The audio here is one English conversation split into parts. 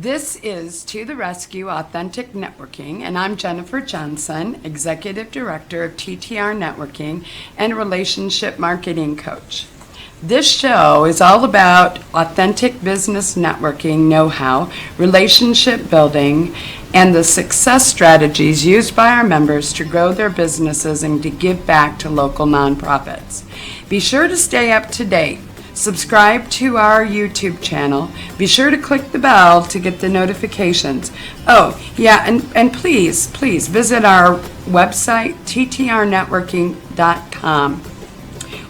This is To the Rescue Authentic Networking, and I'm Jennifer Johnson, Executive Director of TTR Networking and Relationship Marketing Coach. This show is all about authentic business networking know-how, relationship building, and the success strategies used by our members to grow their businesses and to give back to local nonprofits. Be sure to stay up to date. Subscribe to our YouTube channel. Be sure to click the bell to get the notifications. Oh, yeah, and please visit our website, ttrnetworking.com.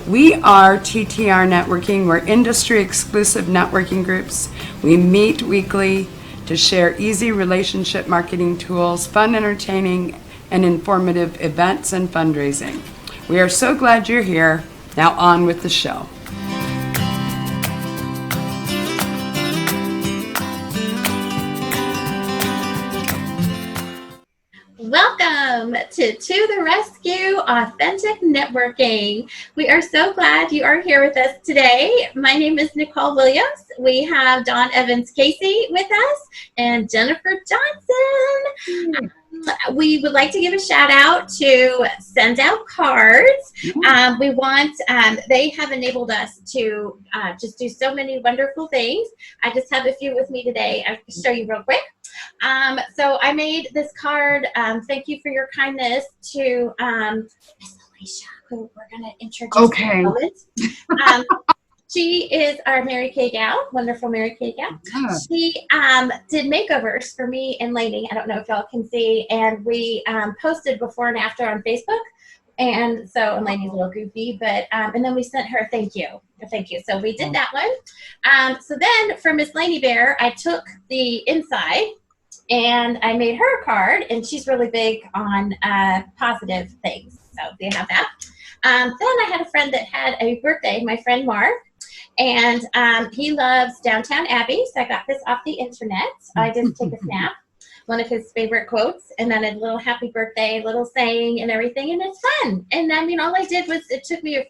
We are TTR Networking. We're industry-exclusive networking groups. We meet weekly to share easy relationship marketing tools, fun, entertaining, and informative events and fundraising. We are so glad you're here. Now on with the show. Welcome to the Rescue Authentic Networking. We are so glad you are here with us today. My name is Nicole Williams. We have Dawn Evans Casey with us and Jennifer Johnson. We would like to give a shout out to Send Out Cards. They have enabled us to just do so many wonderful things. I just have a few with me today. I'll show you real quick. So I made this card. Thank you for your kindness to Miss Alicia, who we're going to introduce in a moment. She is our MaryKay gal, wonderful MaryKay gal. Yeah. She did makeovers for me and Lainey. I don't know if y'all can see. And we posted before and after on Facebook. And Lainey's a little goofy, but and then we sent her a thank you. So we did that one. So then for Miss Lainey Bear, I took the inside and I made her a card, and she's really big on positive things. So they have that. Then I had a friend that had a birthday, my friend Mark, and he loves Downtown Abbey. So I got this off the internet. I just took a snap. One of his favorite quotes, and then a little happy birthday, little saying and everything, and it's fun. And I mean, all I did was, it took me,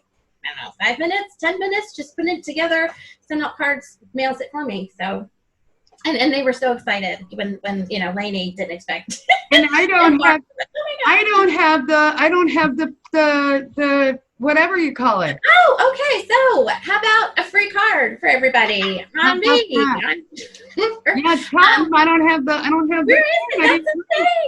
5 minutes, 10 minutes, just put it together, send out cards, mails it for me. So, and they were so excited when Lainey didn't expect. And I don't have the whatever you call it. Oh, okay. So how about a free card for everybody on me? Yeah, I don't have the. Where is it?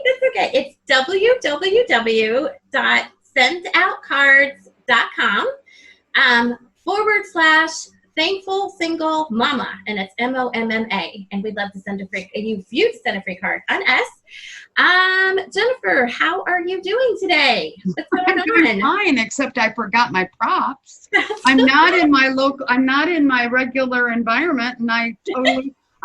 That's okay. It's www.sendoutcards.com/thankful single mama, and it's MOMMA, and we'd love to send a free card on us. Jennifer, how are you doing today? What's going on? I'm doing fine, except I forgot my props. I'm not in my regular environment, and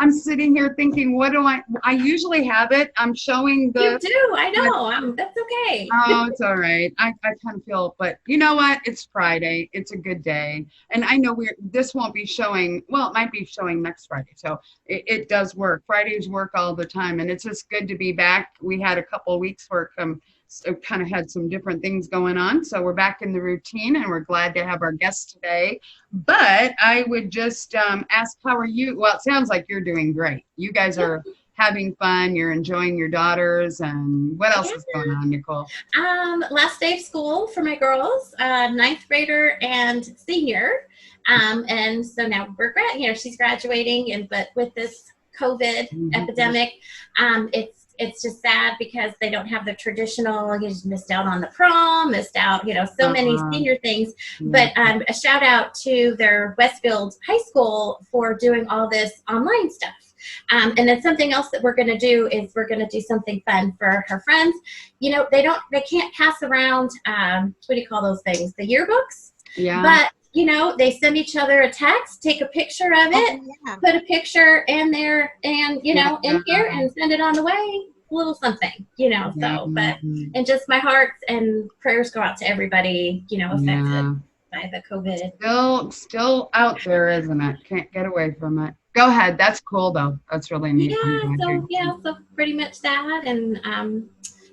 I'm sitting here thinking, what do I usually have it. I'm showing the. You do, I know. That's okay. Oh, it's all right. I kind of feel, but you know what? It's Friday. It's a good day. And I know this won't be showing, well, it might be showing next Friday. So it does work. Fridays work all the time. And it's just good to be back. We had a couple of weeks where kind of had some different things going on. So we're back in the routine, and we're glad to have our guest today. But I would just ask, how are you? Well, it sounds like you're doing great. You guys are having fun. You're enjoying your daughters. And what else is going on, Nicole? Last day of school for my girls, 9th grader and senior. And so now she's graduating, but with this COVID epidemic, it's just sad because they don't have the traditional, you just missed out on the prom, missed out, so many senior things. But a shout out to their Westfield High School for doing all this online stuff. And then something else that we're going to do is we're going to do something fun for her friends. They can't pass around, what do you call those things? The yearbooks. Yeah. But they send each other a text, take a picture of it, put a picture in there, and, in here, and send it on the way. A little something, and just my hearts and prayers go out to everybody, affected by the COVID. Still out there, isn't it? Can't get away from it. Go ahead. That's cool, though. That's really neat. So pretty much that. And,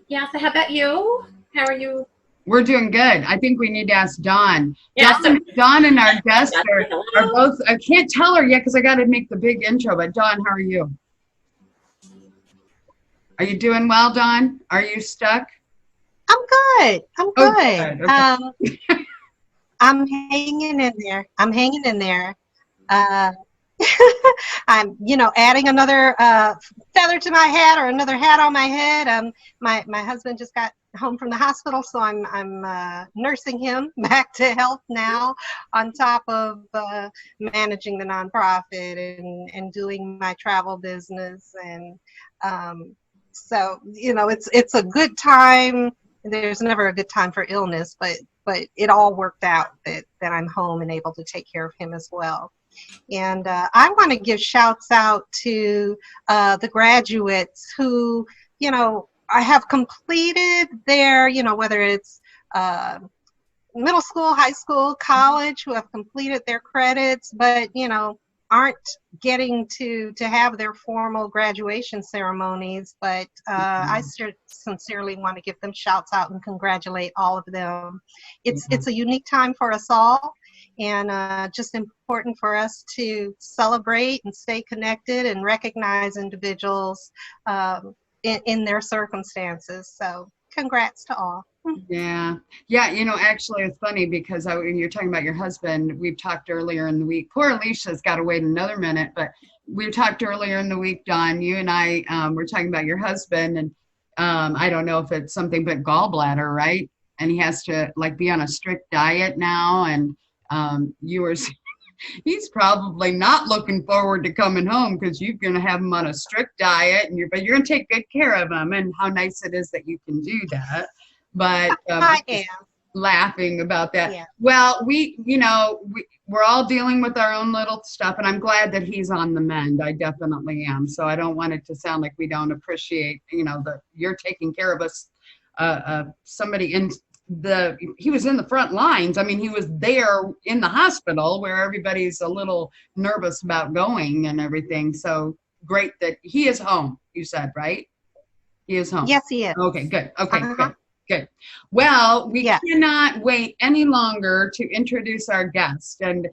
so how about you? How are you? We're doing good. I think we need to ask Dawn. Yeah, Dawn and our guest are both, I can't tell her yet because I got to make the big intro, but Dawn, how are you? Are you doing well, Dawn? Are you stuck? I'm good. I'm Oh, good. good. Okay. I'm hanging in there. I'm hanging in there. Uh, I'm, adding another feather to my hat or another hat on my head. My husband just got home from the hospital, so I'm nursing him back to health now, on top of managing the nonprofit and doing my travel business. And so, it's a good time. There's never a good time for illness, but it all worked out that I'm home and able to take care of him as well. And I want to give shouts out to the graduates who, I have completed their, whether it's middle school, high school, college, who have completed their credits, but, aren't getting to have their formal graduation ceremonies. But I sincerely want to give them shouts out and congratulate all of them. It's a unique time for us all, and just important for us to celebrate and stay connected and recognize individuals in their circumstances. So congrats to all. Yeah. Yeah. Actually, it's funny because when you're talking about your husband, we've talked earlier in the week. Poor Alicia's got to wait another minute, but we talked earlier in the week, Dawn, you and I were talking about your husband, and I don't know if it's something but gallbladder, right? And he has to be on a strict diet now. And he's probably not looking forward to coming home because you're going to have him on a strict diet, but you're going to take good care of him. And how nice it is that you can do that. But I am laughing about that. Yeah. Well, we're all dealing with our own little stuff, and I'm glad that he's on the mend. I definitely am. So I don't want it to sound like we don't appreciate, that you're taking care of us. Somebody he was in the front lines. I mean, he was there in the hospital where everybody's a little nervous about going and everything. So great that he is home. You said, right? He is home. Yes, he is. Okay, good. Okay, good. Well, we cannot wait any longer to introduce our guest. And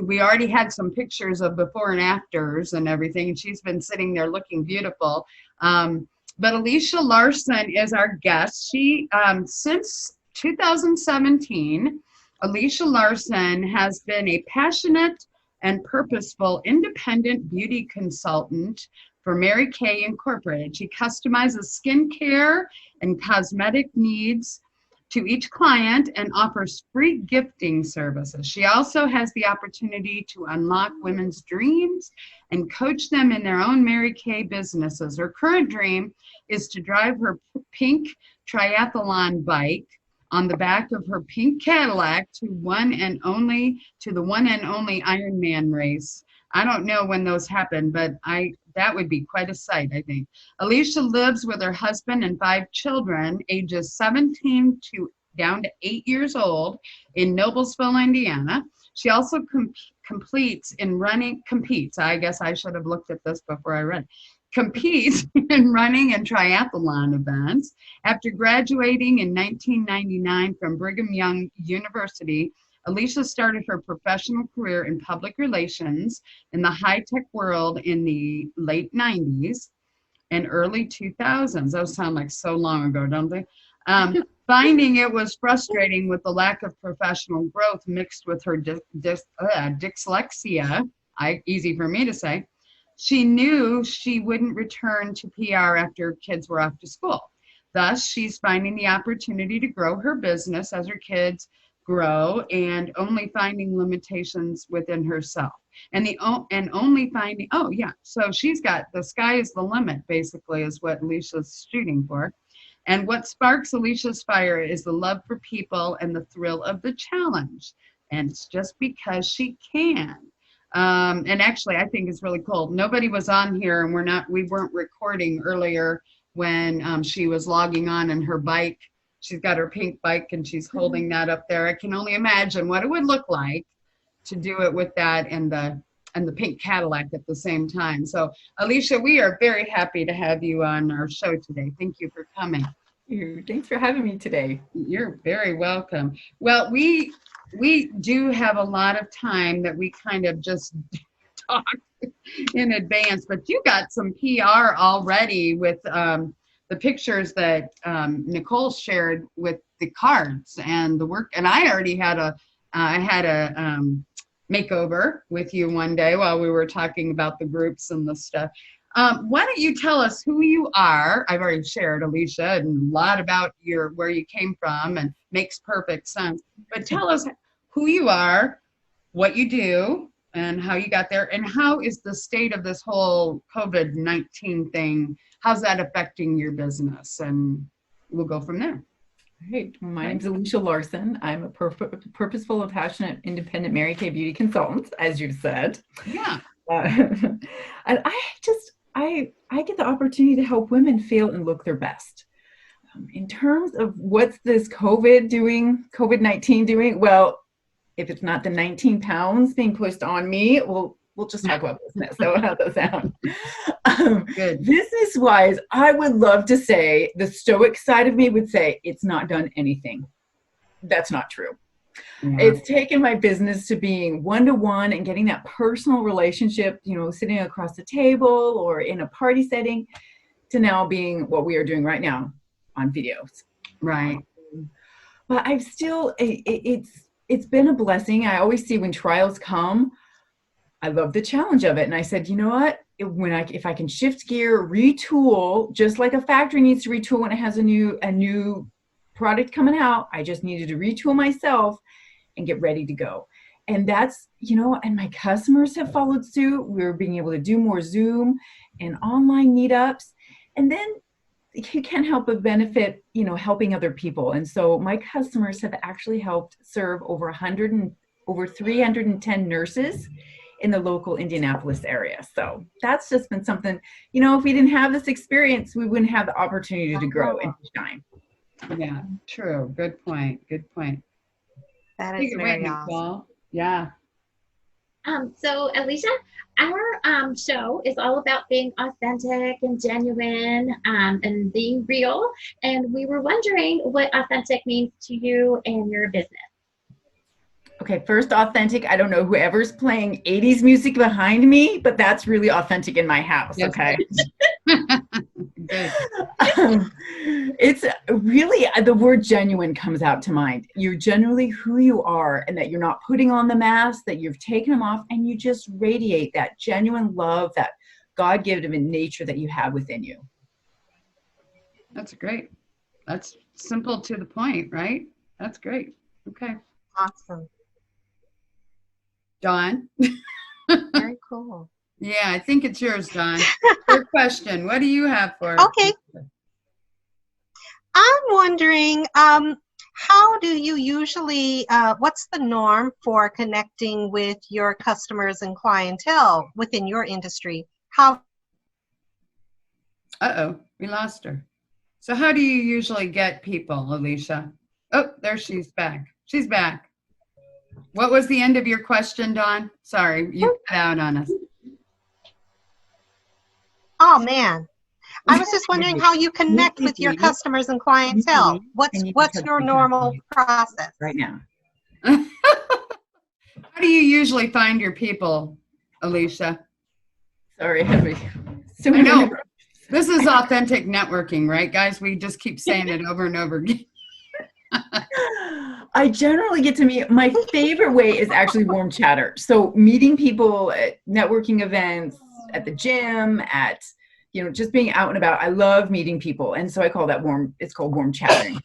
we already had some pictures of before and afters and everything. And she's been sitting there looking beautiful. But Alicia Larsen is our guest. She, since 2017, Alicia Larsen has been a passionate and purposeful independent beauty consultant for MaryKay Incorporated. She customizes skincare and cosmetic needs to each client and offers free gifting services. She also has the opportunity to unlock women's dreams and coach them in their own MaryKay businesses. Her current dream is to drive her pink triathlon bike on the back of her pink Cadillac to the one and only Ironman race. I don't know when those happen, but that would be quite a sight, I think. Alicia lives with her husband and 5 children, ages 17 to down to 8 years old, in Noblesville, Indiana. She also competes, I guess I should have looked at this before I read, competes in running and triathlon events. After graduating in 1999 from Brigham Young University, Alicia started her professional career in public relations in the high-tech world in the late 90s and early 2000s. Those sound like so long ago, don't they? Finding it was frustrating with the lack of professional growth mixed with her dyslexia, easy for me to say, she knew she wouldn't return to PR after kids were off to school. Thus, she's finding the opportunity to grow her business as her kids grow and only finding limitations within herself. So she's got the sky is the limit, basically, is what Alicia's shooting for. And what sparks Alicia's fire is the love for people and the thrill of the challenge. And it's just because she can. And actually, I think it's really cool. Nobody was on here, and we weren't recording earlier when she was logging on and her bike. She's got her pink bike and she's holding that up there. I can only imagine what it would look like to do it with that and the pink Cadillac at the same time. So, Alicia, we are very happy to have you on our show today. Thank you for coming. Thanks for having me today. You're very welcome. Well, we do have a lot of time that we kind of just talk in advance, but you got some PR already with the pictures that Nicole shared with the cards and the work. And I already had a makeover with you one day while we were talking about the groups and the stuff. Why don't you tell us who you are? I've already shared, Alicia, and a lot about where you came from, and makes perfect sense. But tell us who you are, what you do, and how you got there, and how is the state of this whole COVID-19 thing, how's that affecting your business? And we'll go from there. Great. My name is Alicia Larsen. I'm a purposeful and passionate independent MaryKay beauty consultant, as you've said. Yeah. And I get the opportunity to help women feel and look their best. In terms of what's this COVID-19 doing? Well, if it's not the 19 pounds being pushed on me, we'll just talk about business. So how does that sound? Good. Business-wise, I would love to say, the stoic side of me would say, it's not done anything. That's not true. Yeah. It's taken my business to being one-to-one and getting that personal relationship, sitting across the table or in a party setting, to now being what we are doing right now on videos. Right. But I've still, it's been a blessing. I always see when trials come, I love the challenge of it. And I said, you know what? If I can shift gear, retool, just like a factory needs to retool when it has a new product coming out, I just needed to retool myself and get ready to go. And that's, and my customers have followed suit. We're being able to do more Zoom and online meetups. And then you can't help but benefit, helping other people. And so my customers have actually helped serve over 310 nurses in the local Indianapolis area. So that's just been something, if we didn't have this experience, we wouldn't have the opportunity to grow and to shine. Yeah, true. Good point. Good point. That is very awesome. Yeah. So Alicia, our show is all about being authentic and genuine and being real. And we were wondering what authentic means to you and your business. Okay, first, authentic. I don't know whoever's playing 80s music behind me, but that's really authentic in my house. Yes. Okay. It's really, the word genuine comes out to mind. You're genuinely who you are, and that you're not putting on the mask, that you've taken them off, and you just radiate that genuine love, that God-given nature that you have within you. That's great. That's simple to the point, right? That's great. Okay. Awesome. Dawn. Very cool. Yeah, I think it's yours, Dawn. Your question. What do you have for us? Okay. I'm wondering, how do you usually, what's the norm for connecting with your customers and clientele within your industry? Uh-oh, we lost her. So how do you usually get people, Alicia? Oh, there she's back. She's back. What was the end of your question, Dawn? Sorry, you cut out on us. Oh, man. I was just wondering how you connect with your customers and clientele. What's your normal process? Right now. How do you usually find your people, Alicia? Sorry, I know. This is authentic networking, right, guys? We just keep saying it over and over again. I generally get to meet, my favorite way is actually warm chatter. So meeting people at networking events, at the gym, at, just being out and about. I love meeting people. And so I call that it's called warm chatting.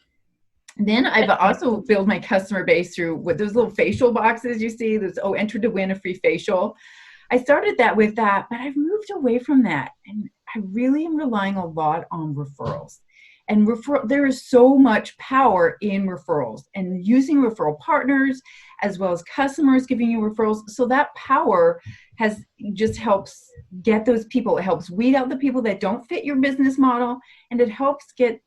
Then I've also built my customer base through those little facial boxes you see. There's, enter to win a free facial. I started that with that, but I've moved away from that. And I really am relying a lot on referrals. And there is so much power in referrals and using referral partners as well as customers giving you referrals. So that power just helps get those people. It helps weed out the people that don't fit your business model, and it helps get,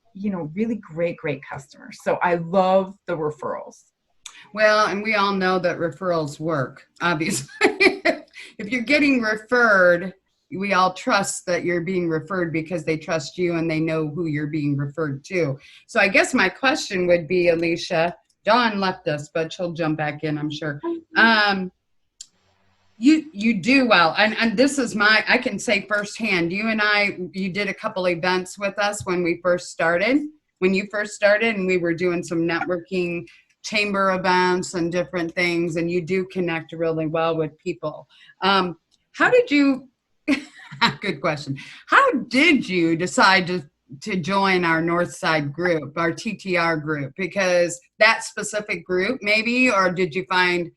really great customers. So I love the referrals. Well, and we all know that referrals work, obviously. If you're getting referred, we all trust that you're being referred because they trust you and they know who you're being referred to. So I guess my question would be, Alicia, Dawn left us, but she'll jump back in, I'm sure. You do well, and this is I can say firsthand, you did a couple events with us when you first started, and we were doing some networking chamber events and different things, and you do connect really well with people. How did you, good question, how did you decide to join our Northside group, our TTR group? Because that specific group maybe, or did you find,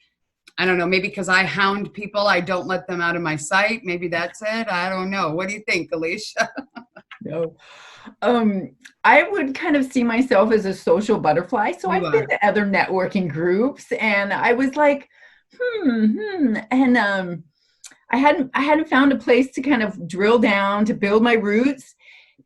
I don't know, maybe because I hound people, I don't let them out of my sight. Maybe that's it. I don't know. What do you think, Alicia? No. I would kind of see myself as a social butterfly. So I've been to other networking groups, and I was like, and I hadn't found a place to kind of drill down to build my roots.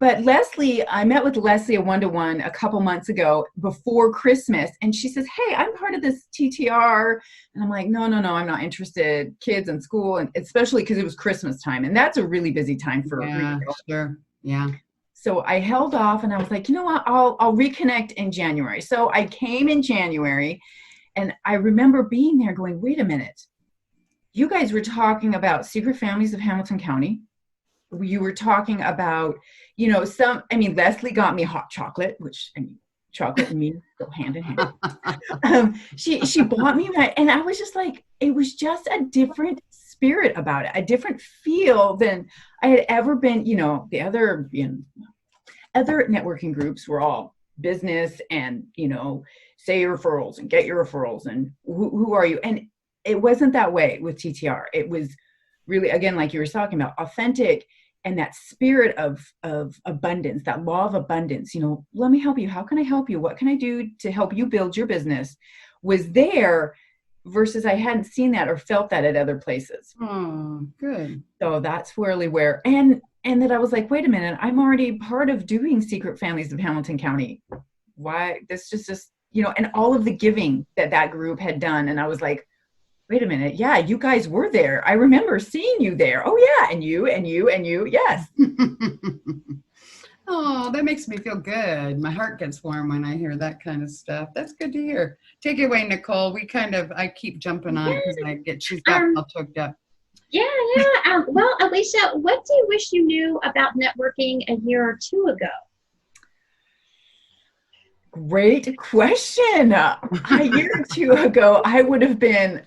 But I met with Leslie a one-to-one a couple months ago before Christmas, and she says, "Hey, I'm part of this TTR," and I'm like, "No, I'm not interested. Kids and school," and especially because it was Christmas time, and that's a really busy time for yeah, sure, yeah. So I held off, and I was like, you know what? I'll reconnect in January. So I came in January, and I remember being there, going, "Wait a minute, you guys were talking about Secret Families of Hamilton County. You were talking about." Leslie got me hot chocolate, which, chocolate and me go hand in hand. She bought me and I was just like, it was just a different spirit about it, a different feel than I had ever been. The other, other networking groups were all business and, say your referrals and get your referrals and who are you? And it wasn't that way with TTR. It was really, again, like you were talking about, authentic. And that spirit of abundance, that law of abundance, let me help you. How can I help you? What can I do to help you build your business, was there, versus I hadn't seen that or felt that at other places. Oh, good. So that's really where, and that I was like, wait a minute, I'm already part of doing Secret Families of Hamilton County. Why? This just, and all of the giving that group had done. And I was like, wait a minute. Yeah, you guys were there. I remember seeing you there. Oh yeah. And you. Yes. Oh, that makes me feel good. My heart gets warm when I hear that kind of stuff. That's good to hear. Take it away, Nicole. I keep jumping on it because she's got all choked up. Yeah. Well, Alicia, what do you wish you knew about networking a year or two ago? Great question. A year or two ago, I would have been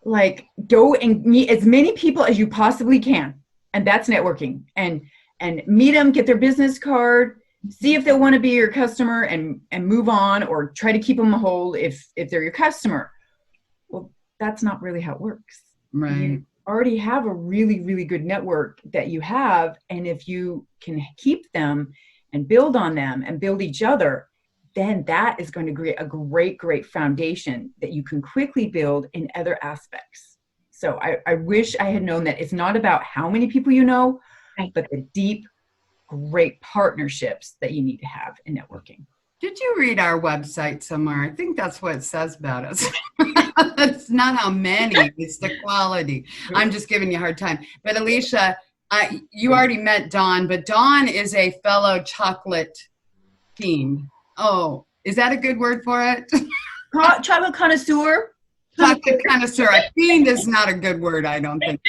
like, go and meet as many people as you possibly can. And that's networking. And meet them, get their business card, see if they'll want to be your customer and move on, or try to keep them whole if they're your customer. Well, that's not really how it works. Right. You already have a really, really good network that you have. And if you can keep them and build on them and build each other, then that is going to create a great, great foundation that you can quickly build in other aspects. So I wish I had known that it's not about how many people you know, right, but the deep, great partnerships that you need to have in networking. Did you read our website somewhere? I think that's what it says about us. It's not how many, it's the quality. I'm just giving you a hard time. But Alicia, you already met Dawn, but Dawn is a fellow chocolate fiend. Oh, is that a good word for it? Chocolate connoisseur? Chocolate connoisseur. A fiend is not a good word, I don't think.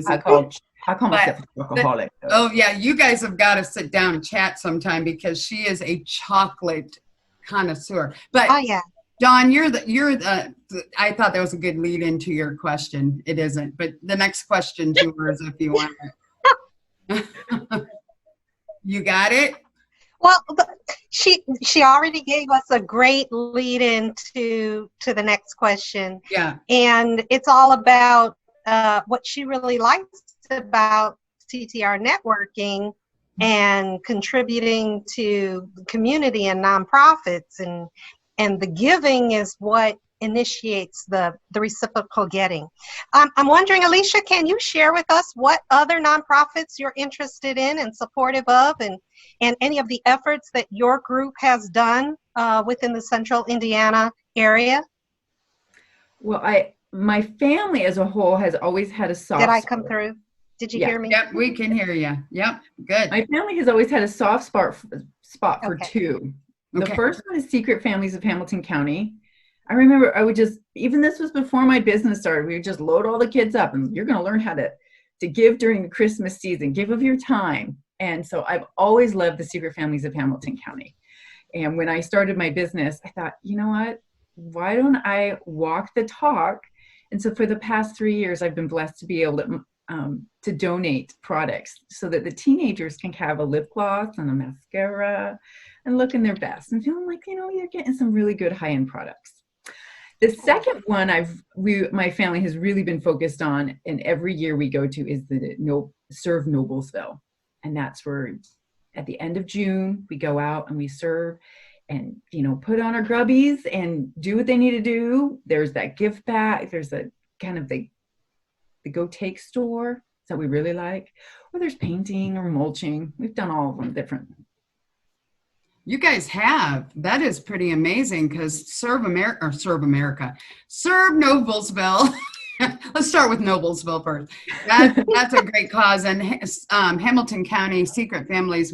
I call myself an alcoholic. Oh, yeah, you guys have got to sit down and chat sometime because she is a chocolate connoisseur. But oh, yeah. Dawn, I thought that was a good lead into your question. It isn't, but the next question's yours if you want it. You got it? Well, she already gave us a great lead into the next question. Yeah. And it's all about what she really likes about TTR networking and contributing to the community and nonprofits, and the giving is what initiates the reciprocal getting. I'm wondering, Alicia, can you share with us what other nonprofits you're interested in and supportive of, and any of the efforts that your group has done within the central Indiana area? Well, my family as a whole has always had a soft Did I spot. come through? Did you Yeah. hear me? Yep, we can hear you. Yep, good. My family has always had a soft spot for Okay. two. The Okay. first one is Secret Families of Hamilton County. I remember I would just, even this was before my business started, we would just load all the kids up and you're going to learn how to give during the Christmas season, give of your time. And so I've always loved the Secret Families of Hamilton County. And when I started my business, I thought, you know what, why don't I walk the talk? And so for the past 3 years, I've been blessed to be able to donate products so that the teenagers can have a lip gloss and a mascara and look in their best and feeling like, you know, you're getting some really good high-end products. The second one my family has really been focused on, and every year we go to, is the Serve Noblesville. And that's where at the end of June, we go out and we serve and, you know, put on our grubbies and do what they need to do. There's that gift bag. There's a kind of the go take store that we really like. Or there's painting or mulching. We've done all of them different. You guys have. That is pretty amazing, because Serve Noblesville. Let's start with Noblesville first. That's a great cause. And Hamilton County Secret Families,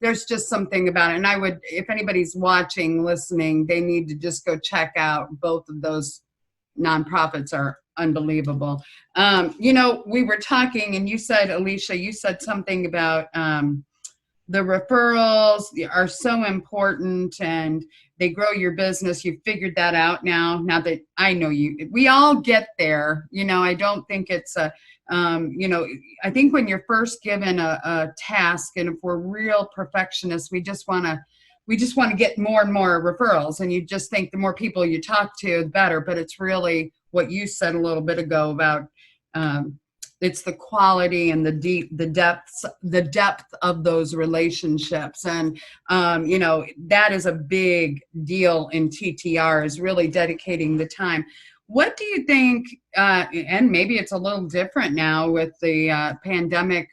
there's just something about it. And I would, if anybody's watching, listening, they need to just go check out both of those nonprofits. Are unbelievable. You know, we were talking and you said, Alicia, you said something about the referrals are so important and they grow your business. You figured that out now that I know you. We all get there. You know, I don't think it's you know, I think when you're first given a task, and if we're real perfectionists, we just want to get more and more referrals. And you just think the more people you talk to, the better. But it's really what you said a little bit ago about it's the quality and the depth of those relationships. And, you know, that is a big deal in TTR, is really dedicating the time. What do you think, and maybe it's a little different now with the pandemic,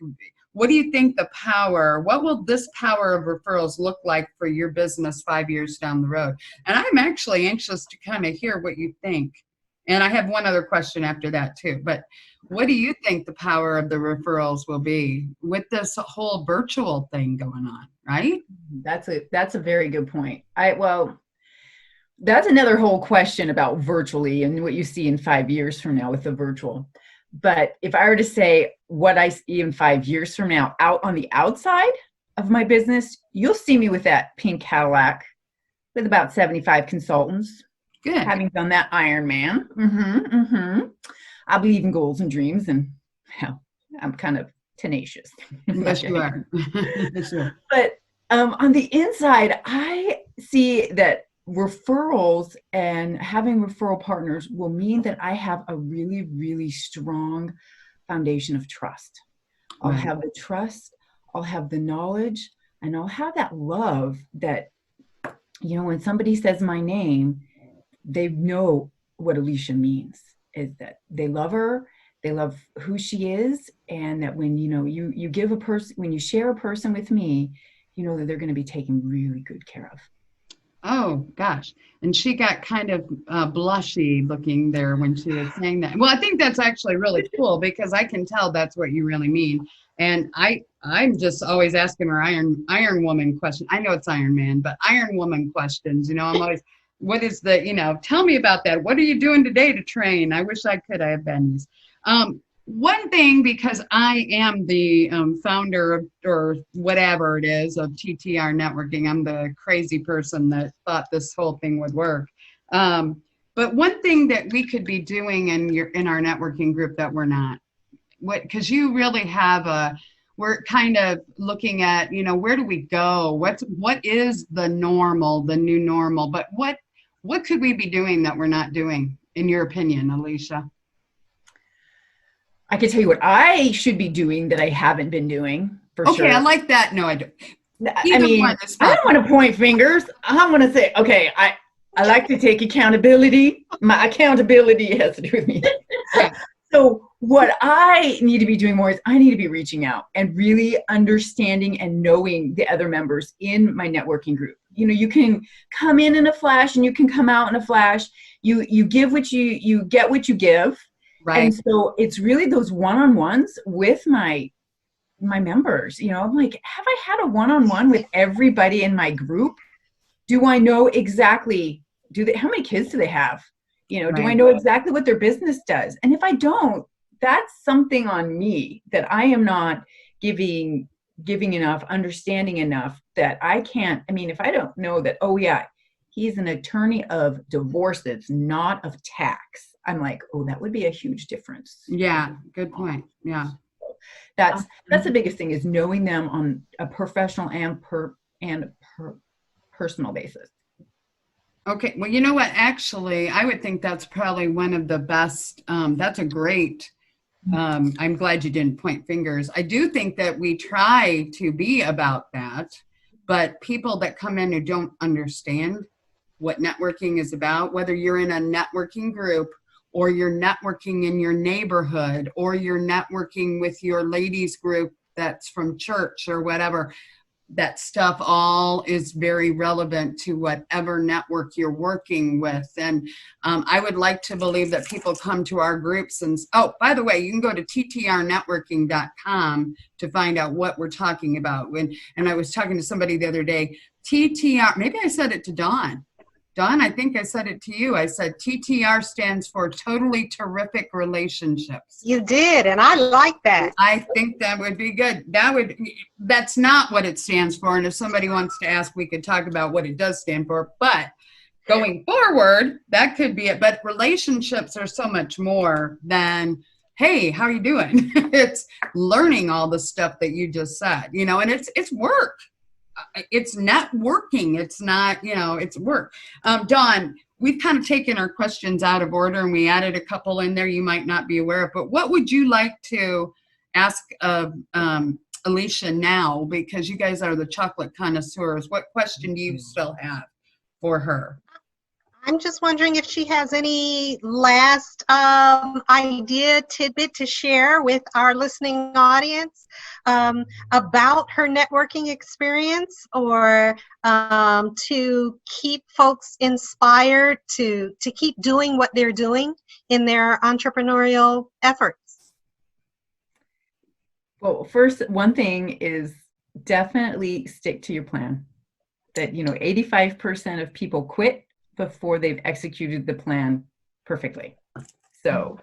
what do you think what will this power of referrals look like for your business 5 years down the road? And I'm actually anxious to kind of hear what you think. And I have one other question after that too, but what do you think the power of the referrals will be with this whole virtual thing going on, right? That's a very good point. That's another whole question about virtually and what you see in 5 years from now with the virtual. But if I were to say what I see in 5 years from now out on the outside of my business, you'll see me with that pink Cadillac with about 75 consultants. Good. Having done that Ironman. I believe in goals and dreams, and hell, I'm kind of tenacious. Yes, you are. But on the inside, I see that referrals and having referral partners will mean that I have a really, really strong foundation of trust. I'll have the trust, I'll have the knowledge, and I'll have that love that, you know, when somebody says my name, they know what Alicia means, is that they love her, they love who she is, and that when, you know, you give a person, when you share a person with me, you know that they're going to be taken really good care of. Oh gosh. And she got kind of blushy looking there when she was saying that. Well, I think that's actually really cool, because I can tell that's what you really mean. And I'm just always asking her Iron Woman question. I know it's Iron Man, but Iron Woman questions, you know, I'm always, what is the, you know, tell me about that. What are you doing today to train? I wish I could. I have Benny's. One thing, because I am the founder of, or whatever it is, of TTR Networking. I'm the crazy person that thought this whole thing would work. But one thing that we could be doing in our networking group that we're not, because you really have we're kind of looking at, you know, where do we go? What is the normal, the new normal? But what could we be doing that we're not doing, in your opinion, Alicia? I can tell you what I should be doing that I haven't been doing, for sure. Okay, I like that. No, I don't. I mean, I don't want to point fingers. I want to say, okay, I like to take accountability. My accountability has to do with me. So what I need to be doing more is I need to be reaching out and really understanding and knowing the other members in my networking group. You know, you can come in a flash and you can come out in a flash. You give what you get what you give. Right. And so it's really those one-on-ones with my members. You know, I'm like, have I had a one-on-one with everybody in my group? Do I know exactly how many kids do they have? Do I Right. know exactly what their business does? And if I don't, that's something on me that I am not giving enough, understanding enough, that I can't. I mean, if I don't know that, oh yeah, he's an attorney of divorces, not of tax, I'm like, oh, that would be a huge difference. Yeah, good point. Yeah. That's the biggest thing, is knowing them on a professional and personal basis. Okay. Well, you know what? Actually, I would think that's probably one of the best. That's a great. I'm glad you didn't point fingers. I do think that we try to be about that, but people that come in who don't understand what networking is about, whether you're in a networking group or you're networking in your neighborhood or you're networking with your ladies group that's from church or whatever, that stuff all is very relevant to whatever network you're working with. And I would like to believe that people come to our groups and, oh, by the way, you can go to ttrnetworking.com to find out what we're talking about. And I was talking to somebody the other day, TTR, maybe I said it to Dawn. Dawn, I think I said it to you. I said TTR stands for Totally Terrific Relationships. You did, and I like that. I think that would be good. That's not what it stands for. And if somebody wants to ask, we could talk about what it does stand for. But going forward, that could be it. But relationships are so much more than, hey, how are you doing? It's learning all the stuff that you just said, and it's work. It's networking. It's not, it's work. Dawn, we've kind of taken our questions out of order and we added a couple in there you might not be aware of, but what would you like to ask of Alicia now? Because you guys are the chocolate connoisseurs. What question do you still have for her? I'm just wondering if she has any last idea, tidbit to share with our listening audience about her networking experience, or to keep folks inspired to keep doing what they're doing in their entrepreneurial efforts. Well, first, one thing is definitely stick to your plan. That, 85% of people quit before they've executed the plan perfectly. So,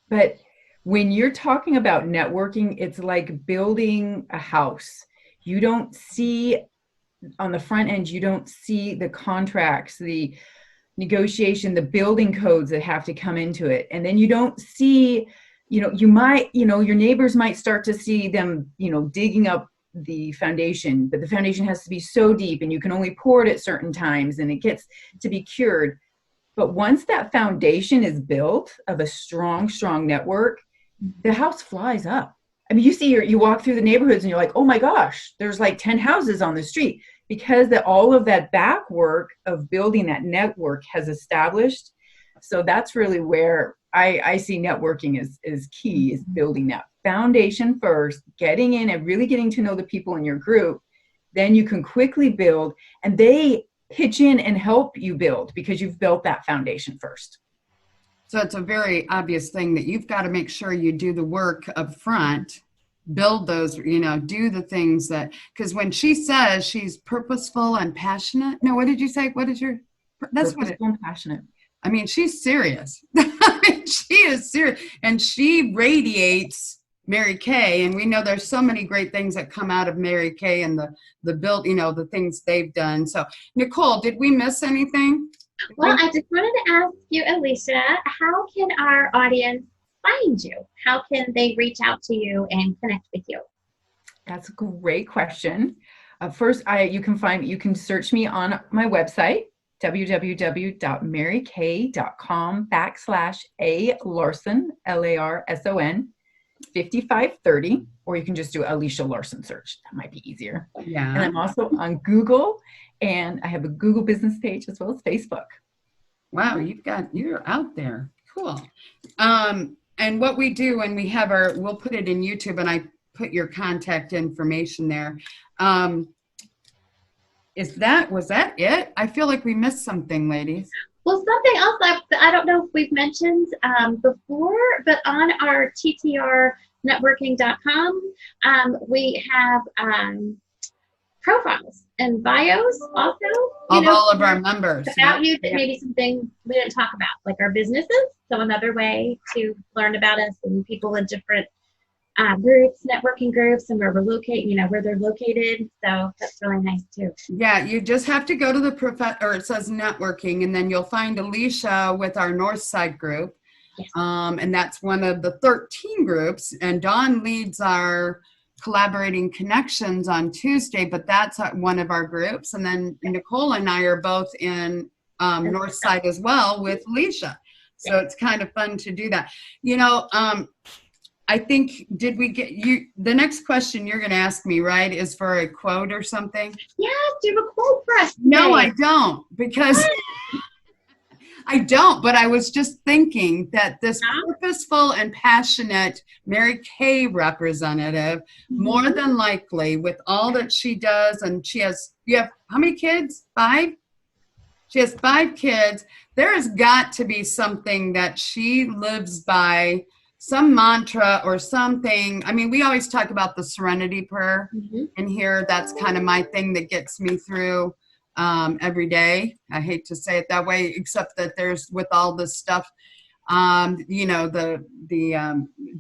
but when you're talking about networking, it's like building a house. You don't see on the front end, you don't see the contracts, the negotiation, the building codes that have to come into it. And then you don't see, you might, your neighbors might start to see them, digging up the foundation, but the foundation has to be so deep and you can only pour it at certain times and it gets to be cured. But once that foundation is built of a strong network, the house flies up. I mean, you walk through the neighborhoods and you're like, oh my gosh, there's like 10 houses on the street, because all of that back work of building that network has established. So that's really where I see networking is key, is building that foundation first, getting in and really getting to know the people in your group. Then you can quickly build, and they pitch in and help you build because you've built that foundation first. So it's a very obvious thing that you've got to make sure you do the work up front, build those, do the things that, because when she says she's purposeful and passionate, no, what did you say? That's purposeful and passionate. I mean, she's serious. I mean, she is serious, and she radiates MaryKay, and we know there's so many great things that come out of MaryKay and the build, the things they've done. So, Nicole, did we miss anything? Well, I just wanted to ask you, Alicia, how can our audience find you? How can they reach out to you and connect with you? That's a great question. First, you can search me on my website, www.marykay.com/A-Larson, Larson, 5530, or you can just do Alicia Larsen search. That might be easier. Yeah. And I'm also on Google, and I have a Google business page as well as Facebook. Wow, you're out there. Cool. And what we do when we have we'll put it in YouTube, and I put your contact information there. Was that it? I feel like we missed something, ladies. Well, something else I don't know if we've mentioned before, but on our TTRnetworking.com, we have profiles. and bios also. Of all of our members. About you, that maybe something we didn't talk about, like our businesses. So another way to learn about us and people in different groups, networking groups, and where we're located, where they're located. So that's really nice too. Yeah, you just have to go to the or it says networking, and then you'll find Alicia with our North Side group. Yes. And that's one of the 13 groups. And Dawn leads our Collaborating Connections on Tuesday, but that's one of our groups. And then Nicole and I are both in North Side as well with Alicia. So it's kind of fun to do that. I think, did we get you? The next question you're going to ask me, right, is for a quote or something? Yes, do you have a quote for us today? No, I don't, because I don't, but I was just thinking that this purposeful and passionate MaryKay representative, more than likely, with all that she does, and you have how many kids? 5? She has 5 kids. There has got to be something that she lives by, some mantra or something. I mean, we always talk about the Serenity Prayer in here. That's kind of my thing that gets me through every day. I hate to say it that way, except that there's, with all this stuff,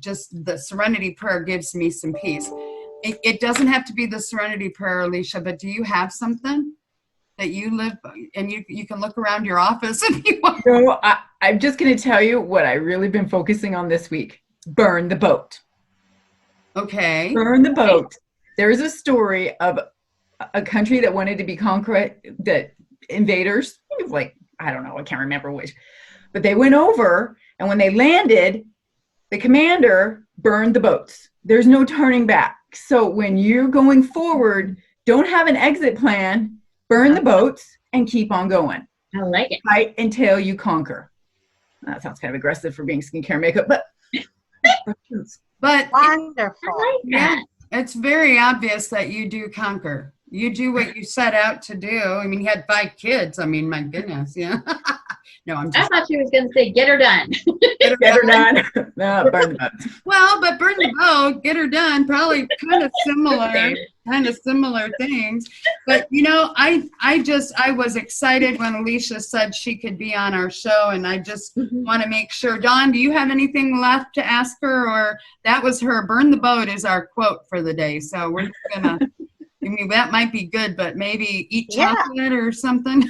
just the Serenity Prayer gives me some peace. It doesn't have to be the Serenity Prayer, Alicia, but do you have something that you live by, and you can look around your office if you want? No, I'm just going to tell you what I really been focusing on this week. Burn the boat. Okay. Burn the boat. There's a story of a country that wanted to be conquered, that invaders, like, I don't know, I can't remember which, but they went over, and when they landed, the commander burned the boats. There's no turning back. So when you're going forward, don't have an exit plan, burn the boats and keep on going. I like it. Fight until you conquer. That sounds kind of aggressive for being skincare makeup, but Wonderful. I like that. It's very obvious that you do conquer. You do what you set out to do. I mean, you had 5 kids. I mean, my goodness, yeah. No, I'm I just. thought she was going to say, get her done. get her done. No, burn the boat. Well, but burn the boat, get her done, probably kind of similar things. But I was excited when Alicia said she could be on our show, and I just want to make sure. Dawn, do you have anything left to ask her? Or that was her, burn the boat is our quote for the day. So we're just gonna, I mean, that might be good, but maybe eat chocolate or something.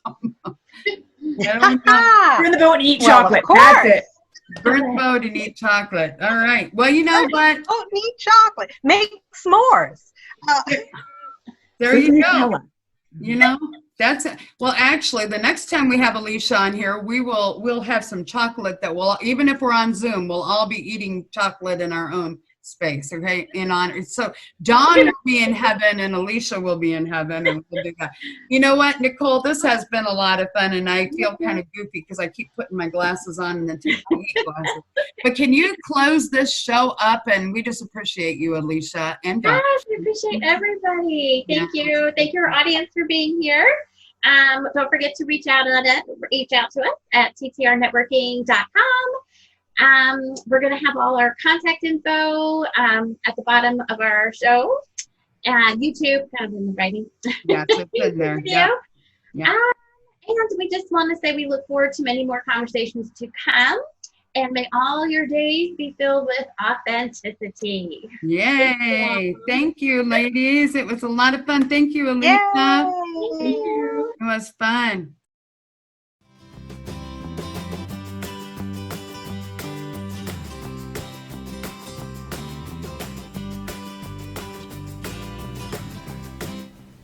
I don't know. Burn the boat and eat chocolate. That's it. Burn the boat and eat chocolate. All right. Well, you know what? Oh, eat chocolate. Make s'mores. There you go. That's it. Well, actually, the next time we have Alicia on here, we'll have some chocolate that will, even if we're on Zoom, we'll all be eating chocolate in our own space, okay, in honor. So Dawn will be in heaven and Alicia will be in heaven, and we'll do that. You know what, Nicole, this has been a lot of fun, and I feel kind of goofy because I keep putting my glasses on and then taking my glasses. But can you close this show up? And we just appreciate you, Alicia, and Dawn. Yes, we appreciate everybody. Thank you. Thank you, our audience, for being here. Don't forget to reach out to us at ttrnetworking.com. We're going to have all our contact info at the bottom of our show. YouTube, kind of in the writing. Yeah, it's in there. Yeah. Yeah. And we just want to say we look forward to many more conversations to come. And may all your days be filled with authenticity. Yay. Thank you, ladies. It was a lot of fun. Thank you, Alicia. Yay. Thank you. It was fun.